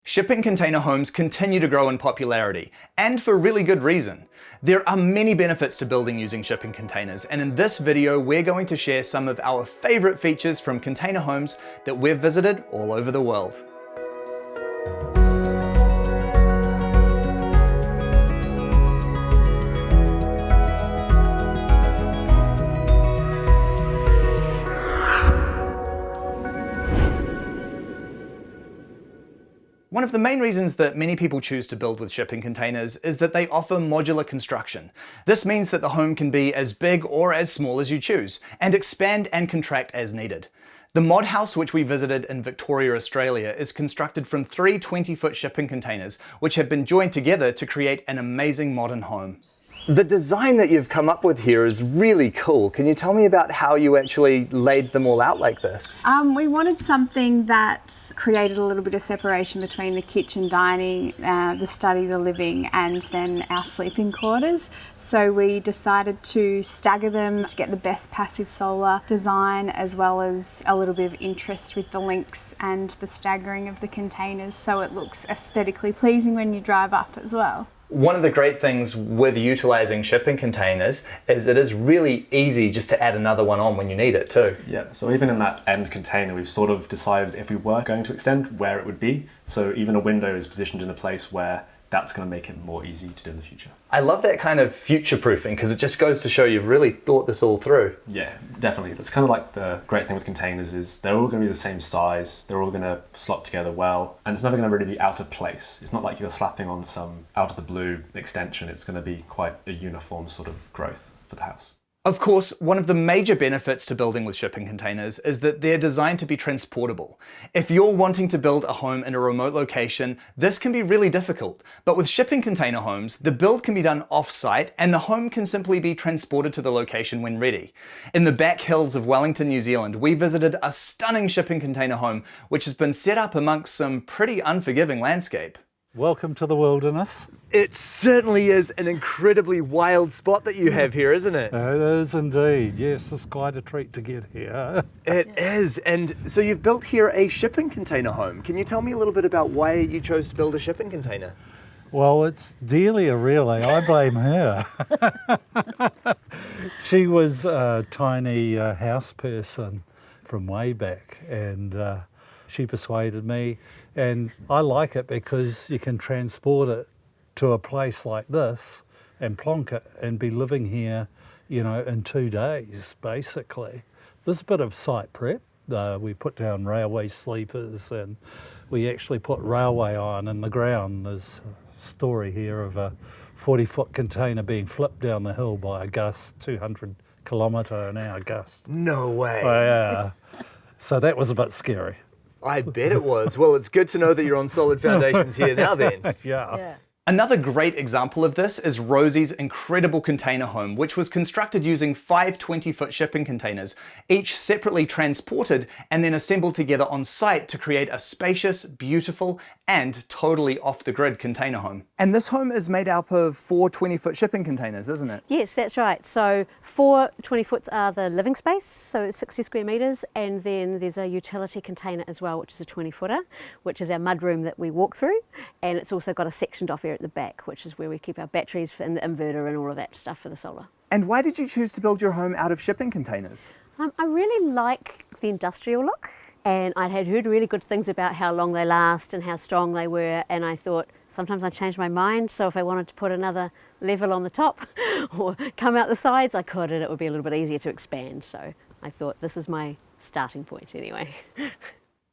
Shipping container homes continue to grow in popularity, and for really good reason. There are many benefits to building using shipping containers, and in this video we're going to share some of our favorite features from container homes that we've visited all over the world. One of the main reasons that many people choose to build with shipping containers is that they offer modular construction. This means that the home can be as big or as small as you choose, and expand and contract as needed. The mod house which we visited in Victoria, Australia is constructed from three 20-foot shipping containers which have been joined together to create an amazing modern home. The design that you've come up with here is really cool. Can you tell me about how you actually laid them all out like this? We wanted something that created a little bit of separation between the kitchen, dining, the study, the living, and then our sleeping quarters. So we decided to stagger them to get the best passive solar design, as well as a little bit of interest with the links and the staggering of the containers, so it looks aesthetically pleasing when you drive up as well. One of the great things with utilizing shipping containers is it is really easy just to add another one on when you need it too. Yeah, so even in that end container, we've sort of decided if we were going to extend where it would be. So even a window is positioned in a place where that's going to make it more easy to do in the future. I love that kind of future-proofing because it just goes to show you've really thought this all through. Yeah, definitely. That's kind of like the great thing with containers is they're all going to be the same size, they're all going to slot together well, and it's never going to really be out of place. It's not like you're slapping on some out of the blue extension. It's going to be quite a uniform sort of growth for the house. Of course, one of the major benefits to building with shipping containers is that they're designed to be transportable. If you're wanting to build a home in a remote location, this can be really difficult. But with shipping container homes, the build can be done off-site and the home can simply be transported to the location when ready. In the back hills of Wellington, New Zealand, we visited a stunning shipping container home which has been set up amongst some pretty unforgiving landscape. Welcome to the wilderness. It certainly is an incredibly wild spot that you have here, isn't it? It is indeed. Yes, it's quite a treat to get here. It is. And so you've built here a shipping container home. Can you tell me a little bit about why you chose to build a shipping container? Well, it's Delia really. I blame her. She was a tiny house person from way back, and she persuaded me. And I like it because you can transport it to a place like this and plonk it and be living here, you know, in 2 days, basically. There's a bit of site prep. We put down railway sleepers and we actually put railway on in the ground. There's a story here of a 40-foot container being flipped down the hill by a gust, 200-kilometre-an-hour gust. No way. Yeah. So that was a bit scary. I bet it was. Well, it's good to know that you're on solid foundations here now then. Yeah. Another great example of this is Rosie's incredible container home, which was constructed using 5 20-foot shipping containers, each separately transported and then assembled together on site to create a spacious, beautiful, and totally off-the-grid container home. And this home is made up of 4 20-foot shipping containers, isn't it? Yes, that's right. So 4 20-foots are the living space, so 60 square metres, and then there's a utility container as well, which is a 20-footer, which is our mudroom that we walk through, and it's also got a sectioned off area at the back, which is where we keep our batteries and the inverter and all of that stuff for the solar. And why did you choose to build your home out of shipping containers? I really like the industrial look, and I had heard really good things about how long they last and how strong they were, and I thought sometimes I changed my mind, so if I wanted to put another level on the top or come out the sides, I could, and it would be a little bit easier to expand. So I thought this is my starting point anyway.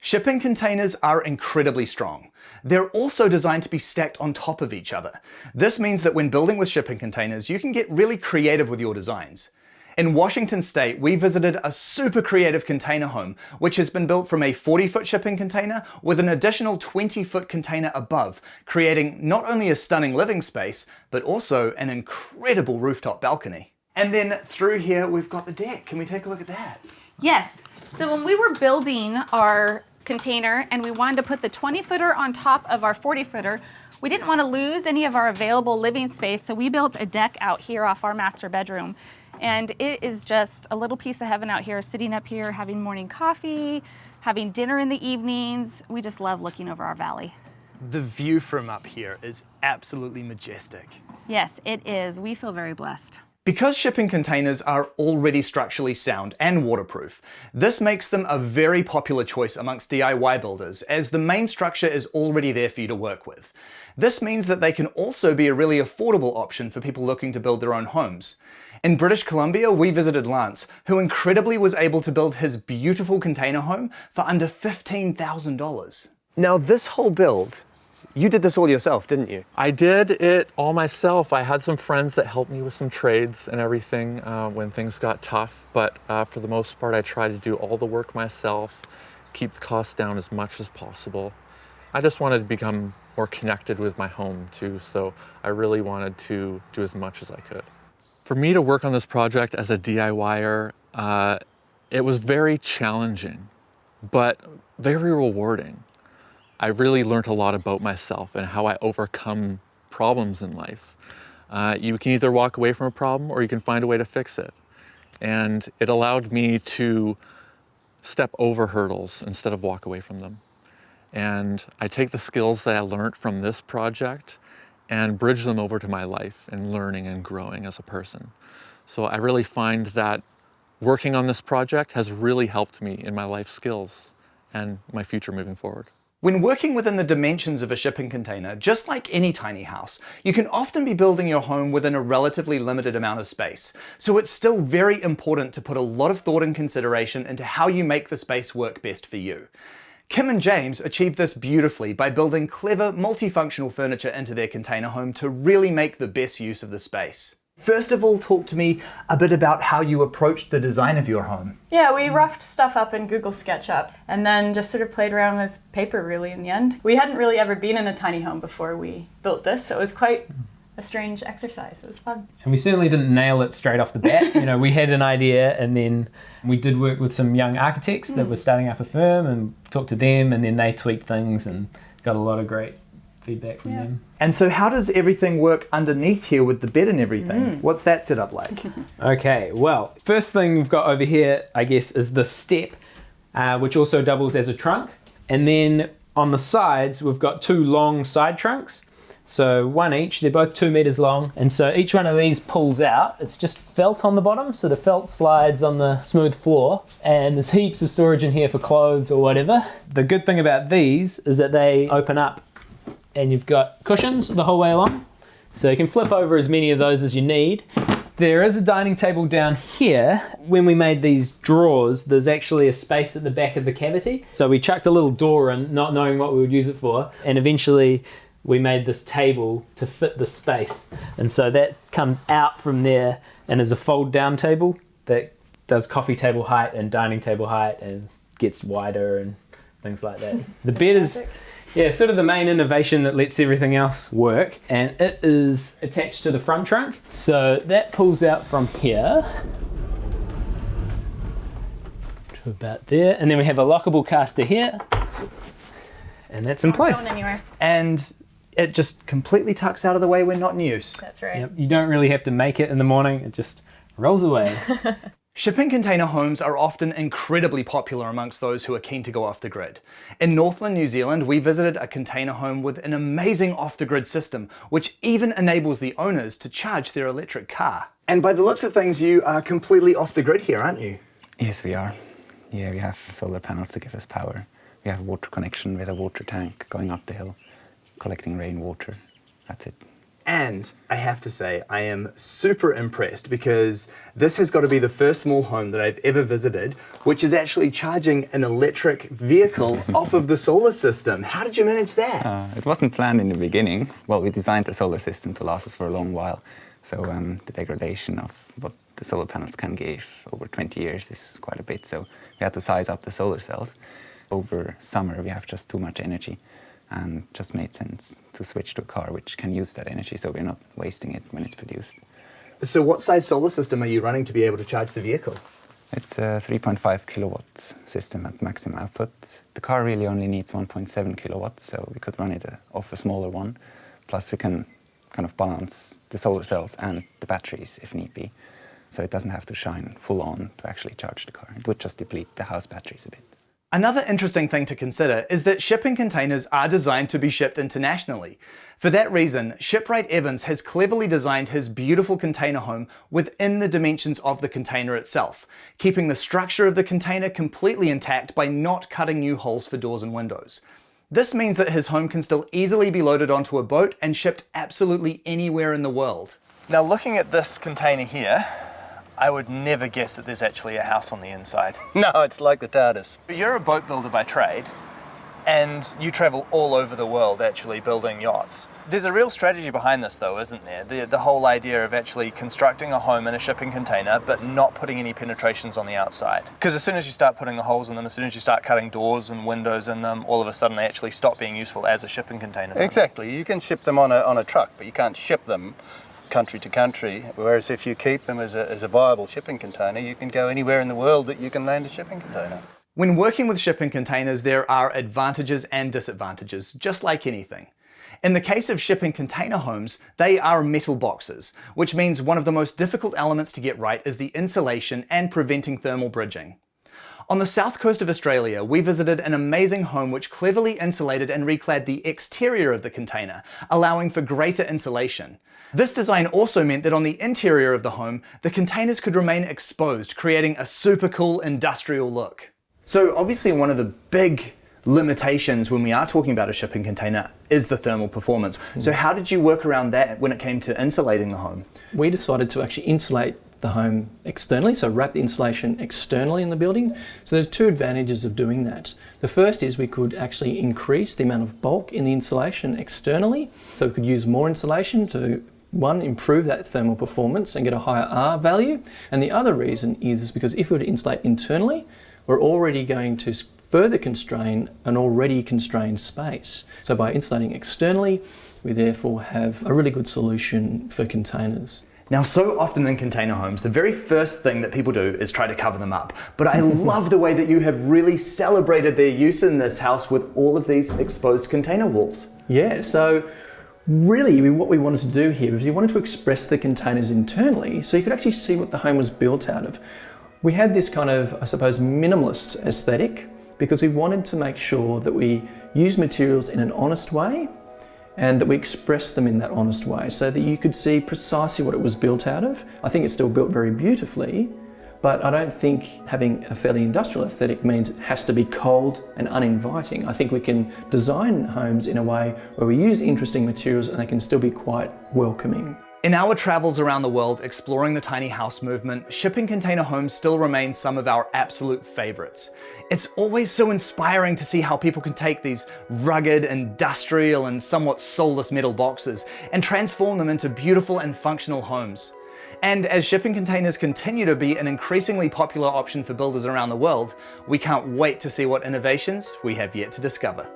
Shipping containers are incredibly strong. They're also designed to be stacked on top of each other. This means that when building with shipping containers, you can get really creative with your designs. In Washington State, we visited a super creative container home, which has been built from a 40-foot shipping container with an additional 20-foot container above, creating not only a stunning living space, but also an incredible rooftop balcony. And then through here, we've got the deck. Can we take a look at that? Yes. So when we were building our container and we wanted to put the 20-footer on top of our 40-footer, we didn't want to lose any of our available living space, so we built a deck out here off our master bedroom. And it is just a little piece of heaven out here, sitting up here, having morning coffee, having dinner in the evenings. We just love looking over our valley. The view from up here is absolutely majestic. Yes, it is. We feel very blessed. Because shipping containers are already structurally sound and waterproof, this makes them a very popular choice amongst DIY builders, as the main structure is already there for you to work with. This means that they can also be a really affordable option for people looking to build their own homes. In British Columbia, we visited Lance, who incredibly was able to build his beautiful container home for under $15,000. Now this whole build, you did this all yourself, didn't you? I did it all myself. I had some friends that helped me with some trades and everything when things got tough, but for the most part I tried to do all the work myself, keep the costs down as much as possible. I just wanted to become more connected with my home too, so I really wanted to do as much as I could. For me to work on this project as a DIYer, it was very challenging, but very rewarding. I really learned a lot about myself and how I overcome problems in life. You can either walk away from a problem or you can find a way to fix it. And it allowed me to step over hurdles instead of walk away from them. And I take the skills that I learned from this project and bridge them over to my life and learning and growing as a person. So I really find that working on this project has really helped me in my life skills and my future moving forward. When working within the dimensions of a shipping container, just like any tiny house, you can often be building your home within a relatively limited amount of space. So it's still very important to put a lot of thought and consideration into how you make the space work best for you. Kim and James achieved this beautifully by building clever, multifunctional furniture into their container home to really make the best use of the space. First of all, talk to me a bit about how you approached the design of your home. Yeah, we roughed stuff up in Google SketchUp and then just sort of played around with paper really in the end. We hadn't really ever been in a tiny home before we built this, so it was quite a strange exercise. It was fun. And we certainly didn't nail it straight off the bat. You know, we had an idea and then we did work with some young architects that were starting up a firm and talked to them, and then they tweaked things and got a lot of great feedback from them. And so how does everything work underneath here with the bed and everything? What's that set up like? Okay, well, first thing we've got over here, I guess, is the step, which also doubles as a trunk. And then on the sides, we've got two long side trunks. So one each, they're both 2 meters long. And so each one of these pulls out. It's just felt on the bottom. So the felt slides on the smooth floor, and there's heaps of storage in here for clothes or whatever. The good thing about these is that they open up and you've got cushions the whole way along. So you can flip over as many of those as you need. There is a dining table down here. When we made these drawers, there's actually a space at the back of the cavity. So we chucked a little door in, not knowing what we would use it for. And eventually we made this table to fit the space. And so that comes out from there and is a fold down table that does coffee table height and dining table height and gets wider and things like that. The bed is sort of the main innovation that lets everything else work, and it is attached to the front trunk. So that pulls out from here to about there, and then we have a lockable caster here, and that's in place. Not going anywhere. And it just completely tucks out of the way when not in use. That's right. Yep. You don't really have to make it in the morning, it just rolls away. Shipping container homes are often incredibly popular amongst those who are keen to go off the grid. In Northland, New Zealand, we visited a container home with an amazing off-the-grid system, which even enables the owners to charge their electric car. And by the looks of things, you are completely off the grid here, aren't you? Yes, we are. Yeah, we have solar panels to give us power. We have a water connection with a water tank going up the hill, collecting rainwater. That's it. And I have to say, I am super impressed because this has got to be the first small home that I've ever visited, which is actually charging an electric vehicle off of the solar system. How did you manage that? It wasn't planned in the beginning. Well, we designed the solar system to last us for a long while. So the degradation of what the solar panels can give over 20 years is quite a bit. So we had to size up the solar cells. Over summer, we have just too much energy, and just made sense to switch to a car which can use that energy, so we're not wasting it when it's produced. So what size solar system are you running to be able to charge the vehicle? It's a 3.5 kilowatts system at maximum output. The car really only needs 1.7 kilowatts, so we could run it off a smaller one. Plus we can kind of balance the solar cells and the batteries if need be. So it doesn't have to shine full on to actually charge the car. It would just deplete the house batteries a bit. Another interesting thing to consider is that shipping containers are designed to be shipped internationally. For that reason, Shipwright Evans has cleverly designed his beautiful container home within the dimensions of the container itself, keeping the structure of the container completely intact by not cutting new holes for doors and windows. This means that his home can still easily be loaded onto a boat and shipped absolutely anywhere in the world. Now, looking at this container here, I would never guess that there's actually a house on the inside. No, it's like the TARDIS. You're a boat builder by trade, and you travel all over the world actually building yachts. There's a real strategy behind this though, isn't there? The whole idea of actually constructing a home in a shipping container but not putting any penetrations on the outside. Because as soon as you start putting the holes in them, as soon as you start cutting doors and windows in them, all of a sudden they actually stop being useful as a shipping container. Exactly, you can ship them on a truck, but you can't ship them country to country, whereas if you keep them as a viable shipping container, you can go anywhere in the world that you can land a shipping container. When working with shipping containers, there are advantages and disadvantages, just like anything. In the case of shipping container homes, they are metal boxes, which means one of the most difficult elements to get right is the insulation and preventing thermal bridging. On the south coast of Australia, we visited an amazing home which cleverly insulated and reclad the exterior of the container, allowing for greater insulation. This design also meant that on the interior of the home, the containers could remain exposed, creating a super cool industrial look. So obviously one of the big limitations when we are talking about a shipping container is the thermal performance. So how did you work around that when it came to insulating the home? We decided to actually insulate the home externally, so wrap the insulation externally in the building. So there's two advantages of doing that. The first is we could actually increase the amount of bulk in the insulation externally, so we could use more insulation to improve that thermal performance and get a higher R value. And the other reason is because if we were to insulate internally, we're already going to further constrain an already constrained space. So by insulating externally, we therefore have a really good solution for containers. Now, so often in container homes, the very first thing that people do is try to cover them up. But I love the way that you have really celebrated their use in this house with all of these exposed container walls. Yeah, so really what we wanted to do here is we wanted to express the containers internally so you could actually see what the home was built out of. We had this kind of, I suppose, minimalist aesthetic because we wanted to make sure that we use materials in an honest way and that we express them in that honest way so that you could see precisely what it was built out of. I think it's still built very beautifully, but I don't think having a fairly industrial aesthetic means it has to be cold and uninviting. I think we can design homes in a way where we use interesting materials and they can still be quite welcoming. In our travels around the world exploring the tiny house movement, shipping container homes still remain some of our absolute favorites. It's always so inspiring to see how people can take these rugged, industrial, and somewhat soulless metal boxes and transform them into beautiful and functional homes. And as shipping containers continue to be an increasingly popular option for builders around the world, we can't wait to see what innovations we have yet to discover.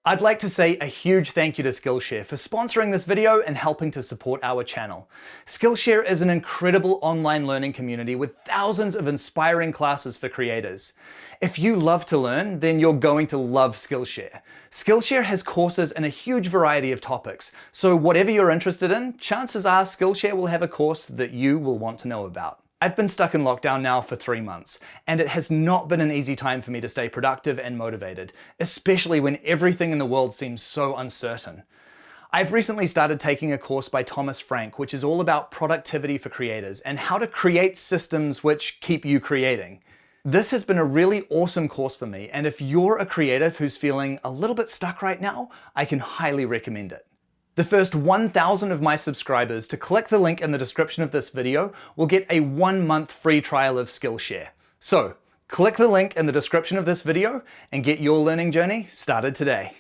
I'd like to say a huge thank you to Skillshare for sponsoring this video and helping to support our channel. Skillshare is an incredible online learning community with thousands of inspiring classes for creators. If you love to learn, then you're going to love Skillshare. Skillshare has courses in a huge variety of topics, so whatever you're interested in, chances are Skillshare will have a course that you will want to know about. I've been stuck in lockdown now for 3 months, and it has not been an easy time for me to stay productive and motivated, especially when everything in the world seems so uncertain. I've recently started taking a course by Thomas Frank, which is all about productivity for creators and how to create systems which keep you creating. This has been a really awesome course for me, and if you're a creative who's feeling a little bit stuck right now, I can highly recommend it. The first 1,000 of my subscribers to click the link in the description of this video will get a 1-month free trial of Skillshare. So, click the link in the description of this video and get your learning journey started today.